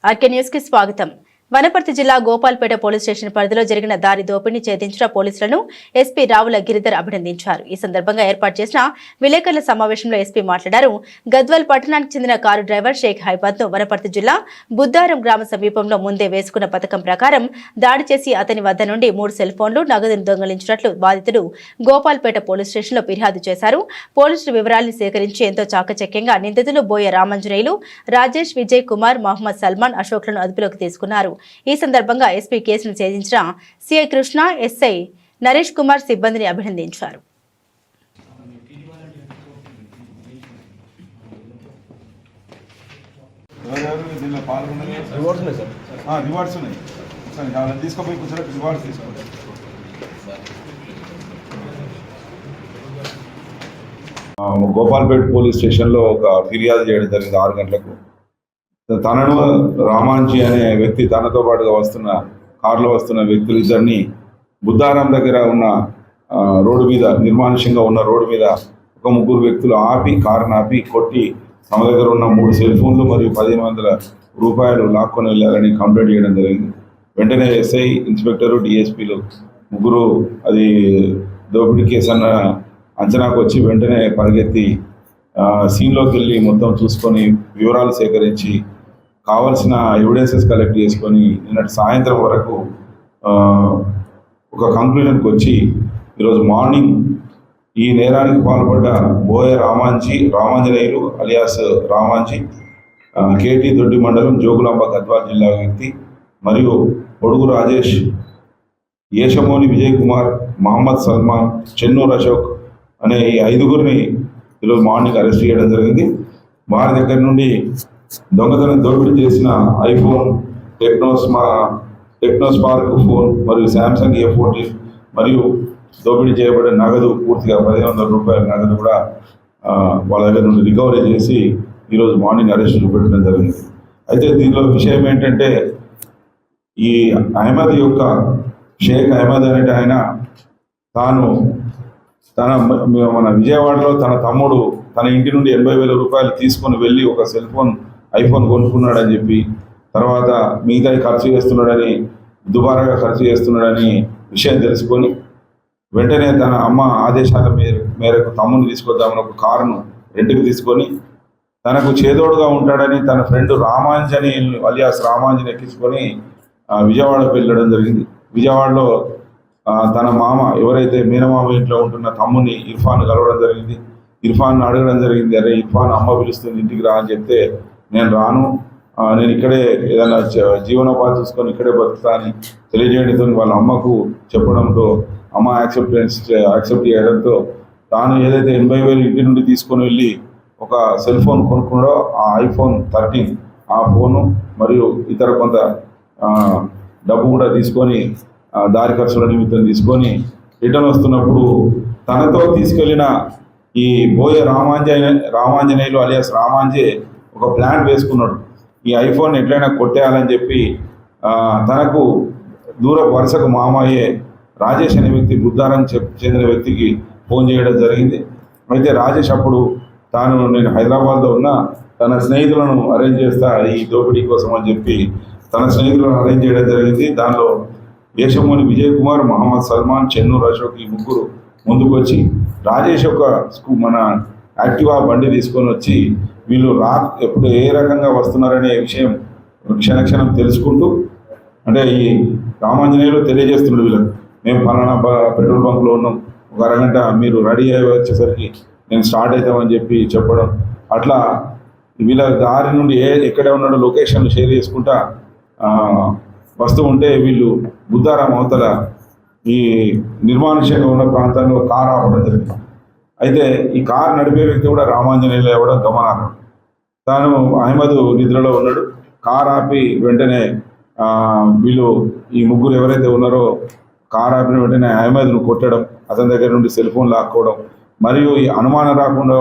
RK news కి స్వాగతం. వనపర్తి జిల్లా గోపాల్పేట పోలీస్ స్టేషన్ పరిధిలో జరిగిన దారి దోపిడీని ఛేదించిన పోలీసులను ఎస్పీ రావుల గిరిధర్ అభినందించారు. ఈ సందర్భంగా ఏర్పాటు చేసిన విలేకరుల సమావేశంలో ఎస్పీ మాట్లాడారు. గద్వాల్ పట్టణానికి చెందిన కారు డ్రైవర్ షేక్ హైబాద్ ను వనపర్తి జిల్లా బుద్దారం గ్రామ సమీపంలో ముందే వేసుకున్న పథకం ప్రకారం దాడి చేసి అతని వద్ద నుండి 3 సెల్ ఫోన్లు, నగదును దొంగిలించినట్లు బాధితుడు గోపాల్పేట పోలీస్ స్టేషన్లో ఫిర్యాదు చేశారు. పోలీసులు వివరాలను సేకరించి ఎంతో చాకచక్యంగా నిందితులు బోయ రామాంజనేయులు, రాజేష్, విజయ్ కుమార్, మహమ్మద్ సల్మాన్, అశోక్లను అదుపులోకి తీసుకున్నారు. ఈ సందర్భంగా ఎస్పీ కేసును ఛేదించిన సిఐ కృష్ణ, ఎస్ఐ నరేష్ కుమార్ సిబ్బందిని అభినందించారు. గోపాల్పేట పోలీస్ స్టేషన్లో ఒక ఫిర్యాదు చేయడం జరిగింది 6 గంటలకు. తనను రామాంజీ అనే వ్యక్తి, తనతో పాటుగా వస్తున్న కారులో వస్తున్న వ్యక్తులు ఇద్దరిని బుద్దారం దగ్గర ఉన్న రోడ్డు మీద, నిర్మానుష్యంగా ఉన్న రోడ్డు మీద ఒక 3 వ్యక్తులు కారును ఆపి కొట్టి తమ దగ్గర ఉన్న 3 సెల్ ఫోన్లు మరియు 1500 రూపాయలు లాక్కొని వెళ్ళారని కంప్లైంట్ చేయడం జరిగింది. వెంటనే ఎస్ఐ, ఇన్స్పెక్టరు, డిఎస్పీలు 3 అది దోపిడీ కేసు అన్న అంచనాకు వచ్చి వెంటనే పరిగెత్తి సీన్లోకి వెళ్ళి మొత్తం చూసుకొని వివరాలు సేకరించి కావాల్సిన ఎవిడెన్సెస్ కలెక్ట్ చేసుకొని నిన్నటి సాయంత్రం వరకు ఒక కంక్లూజన్కి వచ్చి ఈరోజు మార్నింగ్ ఈ నేరానికి పాల్పడ్డ బోయ రామాంజనేయులు అలియాస్ రామాంజీ, కేటీ దొడ్డి మండలం, జోగులాంబ, గద్వాల్ జిల్లా వ్యక్తి, మరియు పొడుగు రాజేష్, ఏషమోని విజయ్ కుమార్, మహమ్మద్ సల్మాన్, చెన్నూర్ అశోక్ అనే ఈ 5గురిని ఈరోజు మార్నింగ్ అరెస్ట్ చేయడం జరిగింది. వారి దగ్గర నుండి దొంగతనం దోపిడీ చేసిన ఐఫోన్, టెక్నోస్పార్క్ ఫోన్ మరియు శాంసంగ్ A14 మరియు దోపిడీ చేయబడిన నగదు పూర్తిగా 1500 రూపాయల నగదు కూడా వాళ్ళ దగ్గర నుండి రికవరీ చేసి ఈరోజు మార్నింగ్ అరెస్ట్ చూపెట్టడం జరిగింది. అయితే దీనిలో విషయం ఏంటంటే, ఈ అహ్మద్ యొక్క షేక్ అహ్మద్ అనేటి ఆయన మన విజయవాడలో తన తమ్ముడు తన ఇంటి నుండి 80,000 రూపాయలు తీసుకొని వెళ్ళి ఒక సెల్ ఫోన్, ఐఫోన్ కొనుక్కున్నాడని చెప్పి, తర్వాత మిగతా ఖర్చు చేస్తున్నాడని, దుబారాగా ఖర్చు చేస్తున్నాడని విషయం తెలుసుకొని వెంటనే తన అమ్మ ఆదేశాల మేరకు తమ్ముని తీసుకొద్దామని ఒక కారును రెంట్కి తీసుకొని తనకు చేదోడుగా ఉంటాడని తన ఫ్రెండ్ రామాంజనేయులు అలియాస్ రామాంజని ఎక్కించుకొని విజయవాడకు వెళ్ళడం జరిగింది. విజయవాడలో తన మామ, ఎవరైతే మేనమామ ఇంట్లో ఉంటున్న తమ్ముని ఇర్ఫాన్ కలవడం జరిగింది. ఇర్ఫాన్ అడగడం జరిగింది, అరే ఇర్ఫాన్ అమ్మ పిలుస్తుంది ఇంటికి రా అని చెప్తే, నేను రాను, నేను ఇక్కడే ఏదైనా జీవనోపాధి చూసుకొని ఇక్కడే బతుకుతా అని తెలియజేయడంతో వాళ్ళ అమ్మకు చెప్పడంతో అమ్మ యాక్సెప్ట్ చేయడంతో తాను ఏదైతే 80,000 ఇంటి నుండి తీసుకొని వెళ్ళి ఒక సెల్ ఫోన్ కొనుక్కున్నాడో ఆ iPhone 13 ఆ ఫోను మరియు ఇతర కొంత డబ్బు కూడా తీసుకొని దారి ఖర్చుల నిమిత్తం తీసుకొని రిటర్న్ వస్తున్నప్పుడు తనతో తీసుకెళ్లిన ఈ బోయ రామాంజనేయులు అలియాస్ రామాంజే ఒక ప్లాన్ వేసుకున్నాడు. ఈ ఐఫోన్ ఎట్లయినా కొట్టేయాలని చెప్పి తనకు దూర వరుసకు మామయ్యే రాజేష్ అనే వ్యక్తి, బుద్ధారం చెందిన వ్యక్తికి ఫోన్ చేయడం జరిగింది. అయితే రాజేష్ అప్పుడు నేను హైదరాబాద్లో ఉన్న తన స్నేహితులను అరేంజ్ చేస్తా ఈ దోపిడీ కోసం అని చెప్పి తన స్నేహితులను అరేంజ్ చేయడం జరిగింది. దానిలో ఏషమోని విజయ్ కుమార్, మహమ్మద్ సల్మాన్, చెన్నూర్ అశోక్ ఈ 3 ముందుకు వచ్చి రాజేష్ యొక్క మన యాక్టివా బండి తీసుకొని వచ్చి వీళ్ళు ఎప్పుడు ఏ రకంగా వస్తున్నారనే విషయం క్షణక్షణం తెలుసుకుంటూ, అంటే ఈ రామాంజనేయులు తెలియజేస్తున్నాడు వీళ్ళకి, మేము ఫలానా పెట్రోల్ బంక్లో ఉన్నాం, ఒక అరగంట మీరు రెడీ అయ్యి వచ్చేసరికి నేను స్టార్ట్ అవుతామని చెప్పి చెప్పడం, అట్లా వీళ్ళ దారి నుండి ఎక్కడే ఉన్నాడో లొకేషన్ షేర్ చేసుకుంటా వస్తూ ఉంటే వీళ్ళు బుద్దారం అవతల ఈ నిర్మానుష్యంగా ఉన్న ప్రాంతంలో కారు ఆపడం జరిగింది. అయితే ఈ కారు నడిపే వ్యక్తి కూడా రామాంజనేయులు అవ్వడం గమనార్హం. తాను అహ్మద్ నిద్రలో ఉన్నాడు. కారు ఆపి వెంటనే వీళ్ళు ఈ 3 ఎవరైతే ఉన్నారో కారు ఆపిన వెంటనే అహ్మద్ను కొట్టడం, అతని దగ్గర నుండి సెల్ ఫోన్ లాక్కోవడం మరియు ఈ అనుమానం రాకుండా